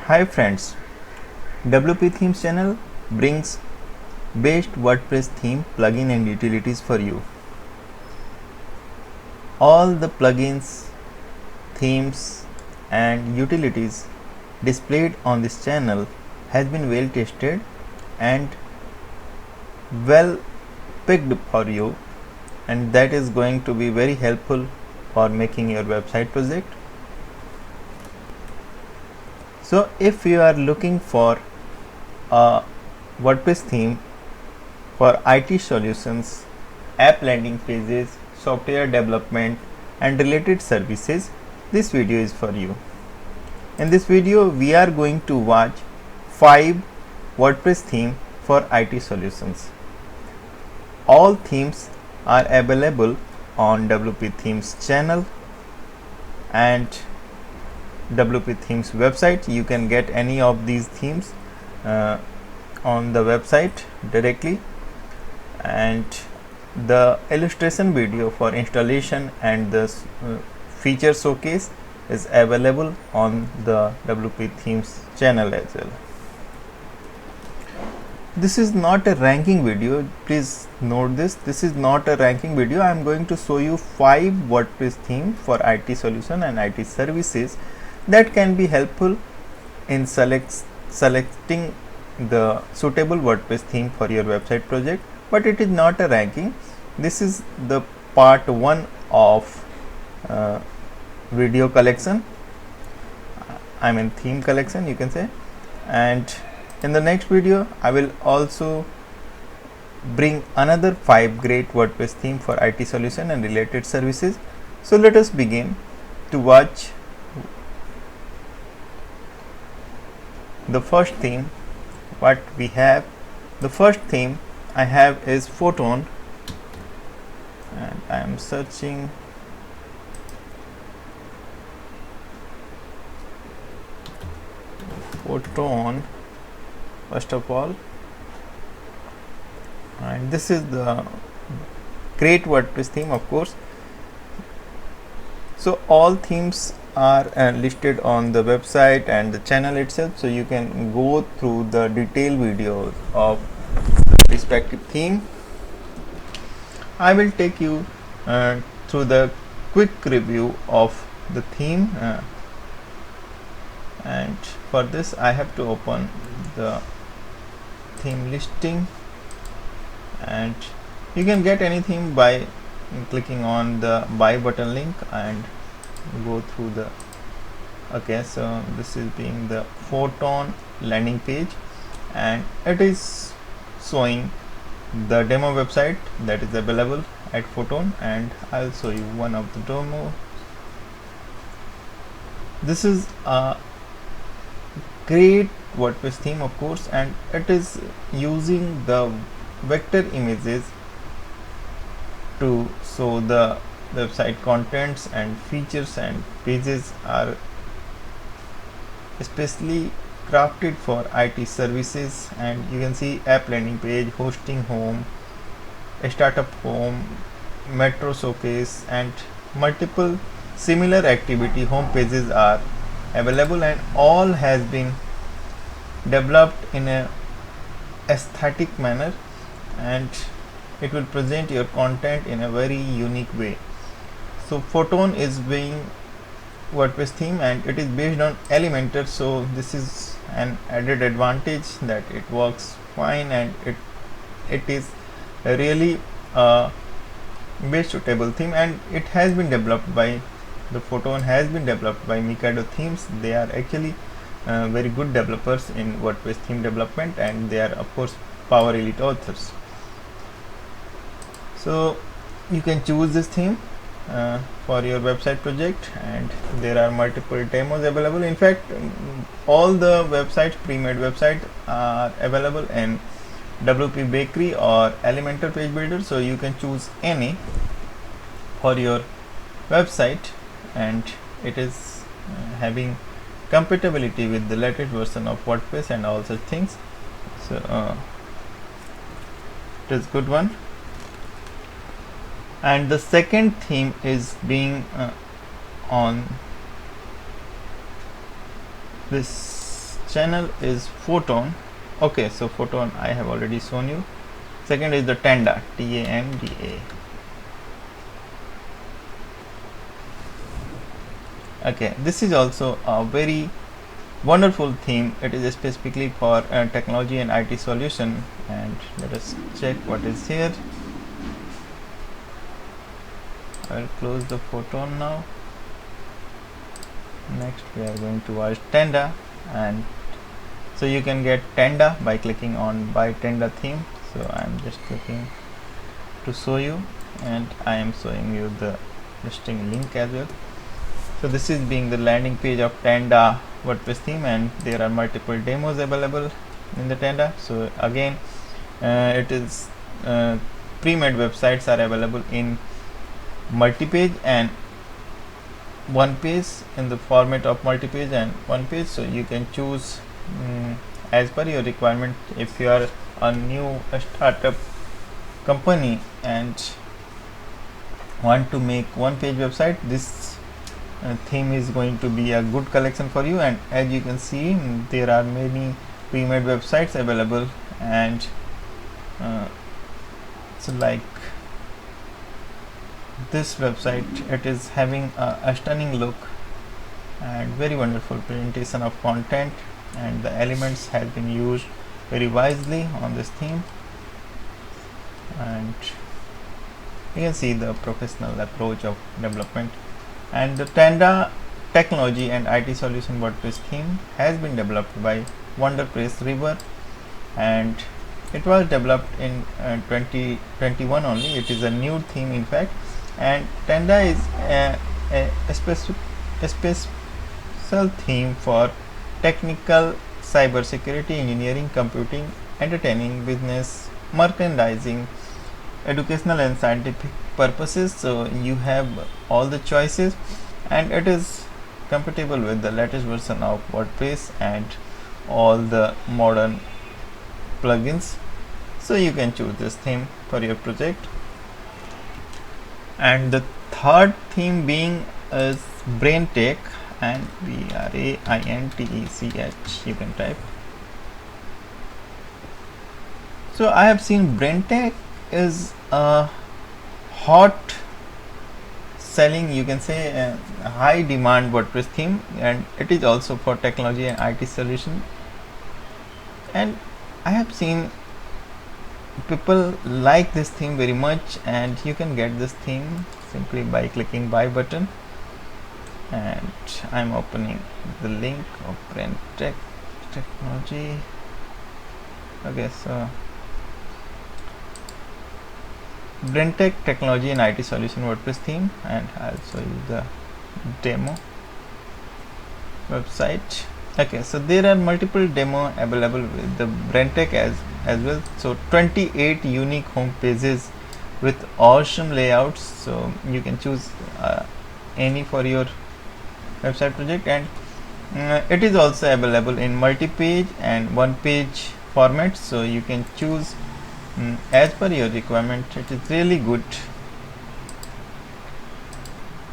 Hi friends, WP Themes channel brings best WordPress theme plugin and utilities for you. All the plugins, themes and utilities displayed on this channel has been well tested and well picked for you, and that is going to be very helpful for making your website project. So if you are looking for a WordPress theme for IT solutions, app landing pages, software development and related services, this video is for you. In this video we are going to watch 5 WordPress theme for IT solutions. All themes are available on WP Themes channel and WP Themes website. You can get any of these themes on the website directly, and the illustration video for installation and the feature showcase is available on the WP Themes channel as well. This is not a ranking video, please note this. This is not a ranking video. I am going to show you 5 WordPress themes for IT solution and IT services that can be helpful in selecting the suitable WordPress theme for your website project, but it is not a ranking. This is the part 1 of video collection, I mean theme collection you can say, and in the next video I will also bring another 5 great WordPress theme for IT solution and related services. So let us begin to watch the first theme. What we have, the first theme I have is Photon, and I am searching Photon first of all, and this is the great WordPress theme, of course. So all themes are listed on the website and the channel itself, so you can go through the detailed videos of the respective theme. I will take you through the quick review of the theme, and for this I have to open the theme listing, and you can get any theme by clicking on the buy button link and go through the so this is being the Photon landing page, and it is showing the demo website that is available at Photon, and I'll show you one of the demo. This is a great WordPress theme, of course, and it is using the vector images to show the website contents, and features and pages are especially crafted for IT services. And you can see app landing page, hosting home, startup home, metro showcase and multiple similar activity home pages are available, and all has been developed in a aesthetic manner, and it will present your content in a very unique way. So Photon is being WordPress theme, and it is based on Elementor, so this is an added advantage that it works fine, and it is a really best suitable theme, and it has been developed by the Photon has been developed by Mikado Themes. They are actually very good developers in WordPress theme development, and they are of course Power Elite authors. So you can choose this theme for your website project, and there are multiple demos available. In fact, all the websites, pre-made websites, are available in WP Bakery or Elementor Page Builder, so you can choose any for your website, and it is having compatibility with the latest version of WordPress and all such things. So it is good one. And the second theme is being on this channel is Photon. Okay, so Photon I have already shown you. Second is the Tanda, T-A-N-D-A. Okay, this is also a very wonderful theme. It is specifically for technology and IT solution, and let us check what is here. I will close the Photon now. Next we are going to watch Tanda, and so you can get Tanda by clicking on buy Tanda theme. So I am just clicking to show you, and I am showing you the listing link as well. So this is being the landing page of Tanda WordPress theme, and there are multiple demos available in the Tanda. So again, it is pre-made websites are available in multi-page and one page, in the format of multi-page and one page. So you can choose as per your requirement. If you are a new startup company and want to make one page website, this theme is going to be a good collection for you. And as you can see, there are many pre-made websites available, and so like this website, it is having a stunning look and very wonderful presentation of content, and the elements have been used very wisely on this theme, and you can see the professional approach of development. And the Tanda technology and IT solution WordPress theme has been developed by WonderPress River, and it was developed in 2021 only. It is a new theme in fact, and Tanda is a special theme for technical, cybersecurity, engineering, computing, entertaining, business, merchandising, educational and scientific purposes. So you have all the choices, and it is compatible with the latest version of WordPress and all the modern plugins. So you can choose this theme for your project. And the third theme being is BrainTech, and BRAINTECH you can type. So I have seen BrainTech is a hot selling, you can say high demand WordPress theme, and it is also for technology and IT solution. And I have seen people like this theme very much, and you can get this theme simply by clicking buy button. And I'm opening the link of BrainTech technology. Okay, so BrainTech technology and IT solution WordPress theme, and I'll show you the demo website. Okay, so there are multiple demo available with the BrainTech as well. So 28 unique home pages with awesome layouts, so you can choose any for your website project. And it is also available in multi-page and one page format, so you can choose as per your requirement. It is really good.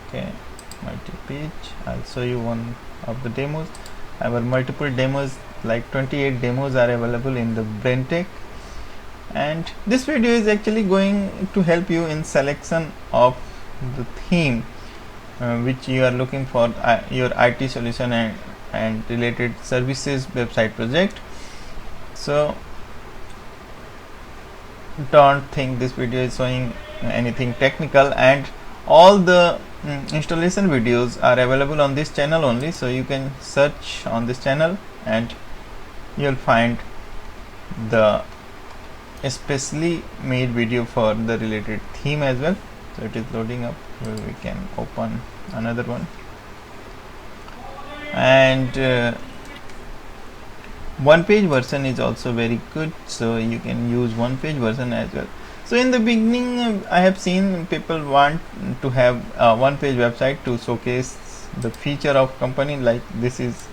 Okay, multi-page, I'll show you one of the demos. Our multiple demos, like 28 demos are available in the BrainTech, and this video is actually going to help you in selection of the theme which you are looking for your IT solution and related services website project. So don't think this video is showing anything technical, and all the installation videos are available on this channel only. So you can search on this channel and you'll find the especially made video for the related theme as well. So it is loading up. We can open another one, and one page version is also very good, so you can use one page version as well. So in the beginning, I have seen people want to have a one page website to showcase the feature of company, like this is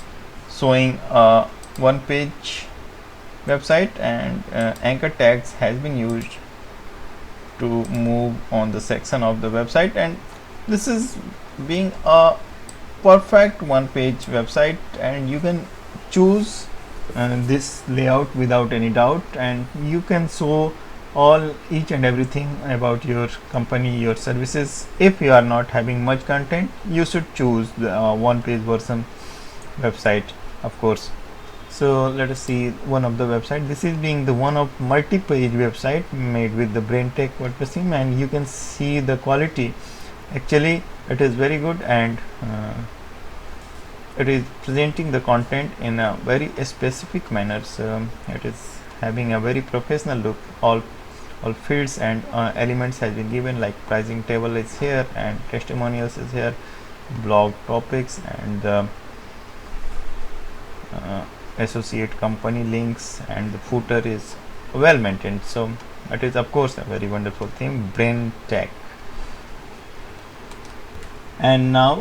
showing a one page website, and anchor tags has been used to move on the section of the website, and this is being a perfect one page website. And you can choose this layout without any doubt, and you can show all each and everything about your company, your services. If you are not having much content, you should choose the one page version website, of course. So let us see one of the website. This is being the one of multi-page website made with the BrainTech WordPress theme, and you can see the quality. Actually, it is very good, and it is presenting the content in a very specific manner. So it is having a very professional look. All fields and elements has been given, like pricing table is here and testimonials is here, blog topics, and associate company links, and the footer is well maintained. So it is of course a very wonderful theme, BrainTech. And now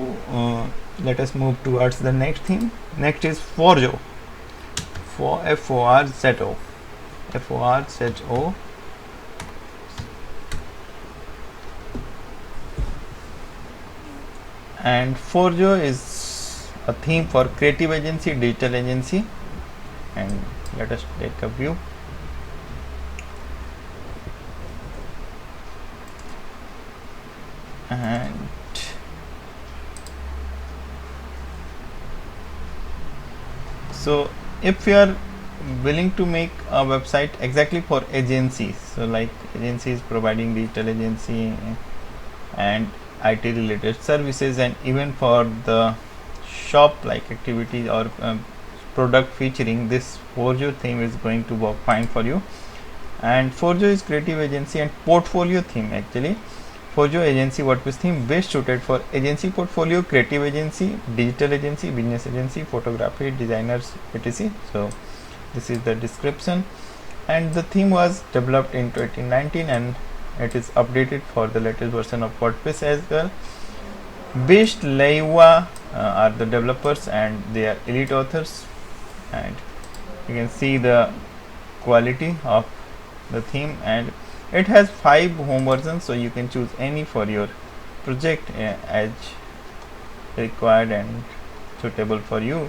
let us move towards the next theme. Next is Forzo, Forzo, Forzo. And Forzo is a theme for creative agency, digital agency. And let us take a view. And so if you are willing to make a website exactly for agencies, so like agencies providing digital agency and IT related services, and even for the shop like activities or product featuring, this Forzo theme is going to work fine for you. And Forzo is creative agency and portfolio theme. Actually, Forzo agency WordPress theme best suited for agency portfolio, creative agency, digital agency, business agency, photography designers, etc. So this is the description, and the theme was developed in 2019 and it is updated for the latest version of WordPress as well. Best Leiwa are the developers, and they are elite authors, and you can see the quality of the theme, and it has 5 home versions, so you can choose any for your project as required and suitable for you.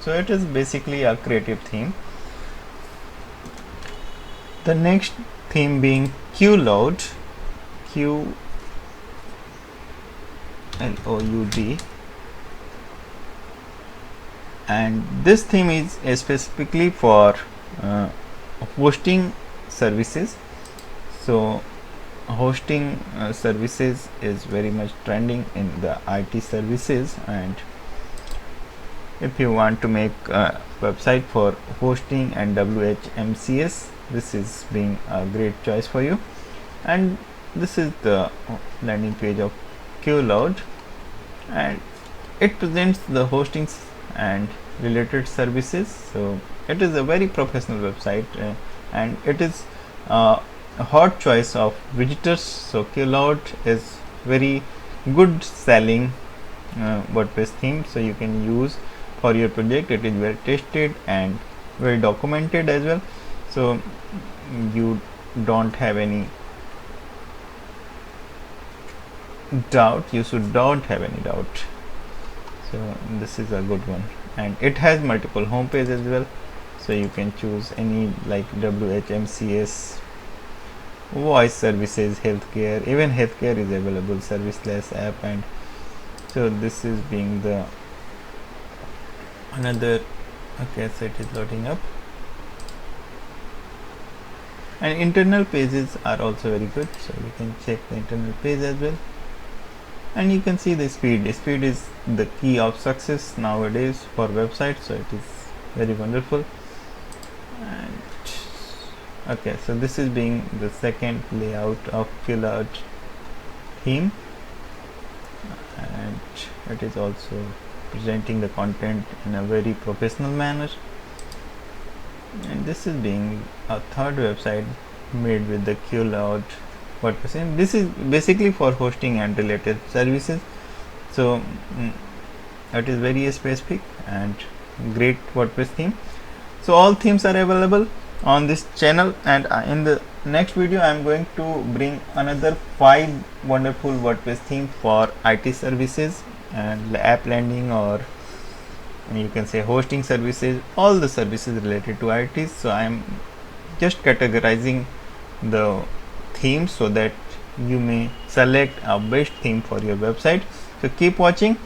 So it is basically a creative theme. The next theme being QLoad, QLoud, and this theme is specifically for hosting services. So hosting services is very much trending in the IT services, and if you want to make a website for hosting and WHMCS, this is being a great choice for you. And this is the landing page of QLoad, and it presents the hostings and related services. So it is a very professional website, and it is a hot choice of visitors. So QLoad is very good selling WordPress theme, so you can use for your project. It is well tested and well documented as well, so you don't have any doubt. You should don't have any doubt. So this is a good one, and it has multiple home pages as well, so you can choose any like WHMCS, voice services, healthcare. Even healthcare is available, serviceless app. And so this is being the another. Okay, so it is loading up, and internal pages are also very good, so you can check the internal page as well. And you can see the speed is the key of success nowadays for websites, so it is very wonderful. And okay, so this is being the second layout of QLoad theme, and it is also presenting the content in a very professional manner. And this is being a third website made with the QLoad WordPress theme. This is basically for hosting and related services, so it is very specific and great WordPress theme. So all themes are available on this channel, and in the next video I am going to bring another 5 wonderful WordPress theme for IT services and app landing or and you can say hosting services, all the services related to IT. So I am just categorizing the themes so that you may select a best theme for your website. So keep watching.